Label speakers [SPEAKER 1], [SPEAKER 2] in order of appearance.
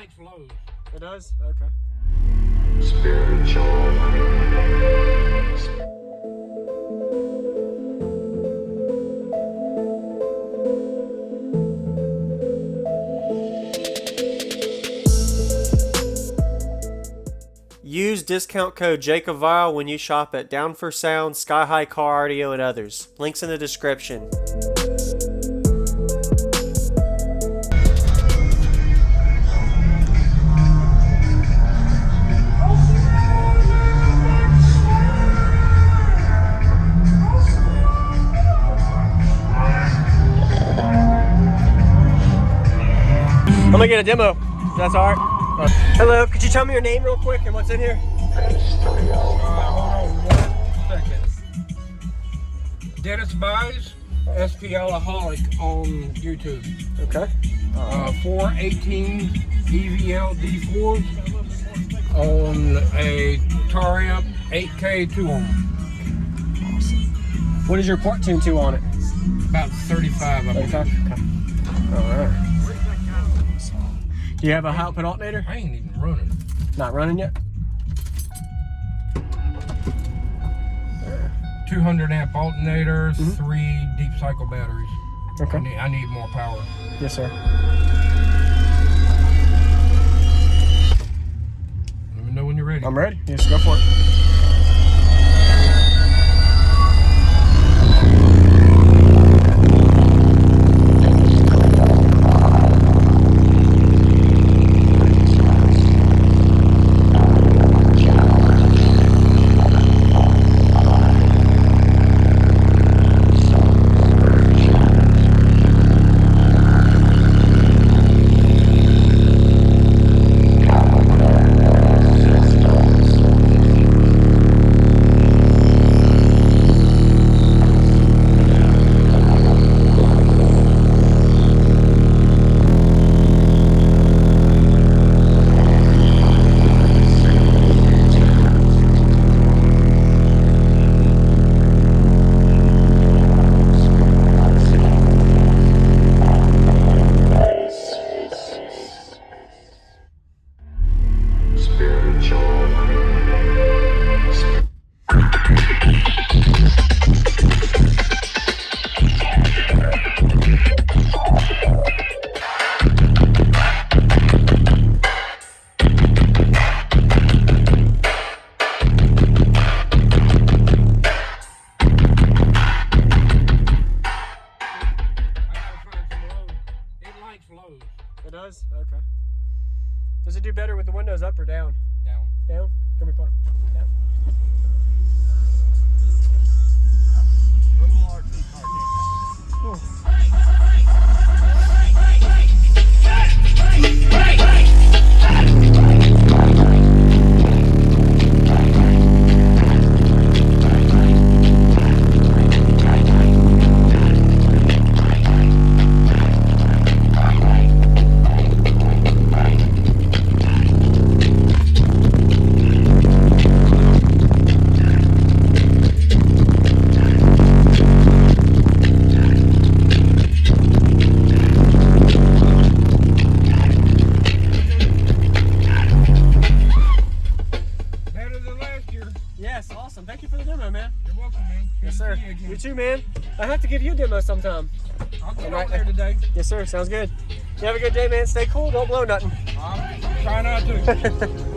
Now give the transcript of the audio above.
[SPEAKER 1] likes lows.
[SPEAKER 2] It does? Okay.
[SPEAKER 3] Spiritual.
[SPEAKER 2] Use discount code JacobViral when you shop at Down for Sound, SkyHigh Car Audio, and others. Links in the description. I'm gonna get a demo. That's all right. Hello, could you tell me your name real quick and what's in here?
[SPEAKER 1] Hold on 1 second. Dennis Buys, SPLaholic on YouTube.
[SPEAKER 2] Okay.
[SPEAKER 1] 418 EVL D4s on a Taramps 8K 2-ohm.
[SPEAKER 2] What is your port tune to on it?
[SPEAKER 1] About 35 of them.
[SPEAKER 2] 35? Okay. Alright. Do you have a high output alternator?
[SPEAKER 1] I ain't even running.
[SPEAKER 2] Not running yet?
[SPEAKER 1] 200 amp alternator, 3 deep cycle batteries.
[SPEAKER 2] Okay.
[SPEAKER 1] I need more power.
[SPEAKER 2] Yes, sir.
[SPEAKER 1] Let me know when you're ready.
[SPEAKER 2] I'm ready. Yes, go for it. It does? Okay. Does it do better with the windows up or down?
[SPEAKER 1] Down.
[SPEAKER 2] Down? Can we put them down? Yes, awesome. Thank you for the demo, man.
[SPEAKER 1] You're welcome, man.
[SPEAKER 2] Yes, sir. You too, man. I have to give you a demo sometime.
[SPEAKER 1] I'll get
[SPEAKER 2] Right
[SPEAKER 1] over there today.
[SPEAKER 2] Yes, sir. Sounds good. You have a good day, man. Stay cool. Don't blow nothing.
[SPEAKER 1] I'll try not to.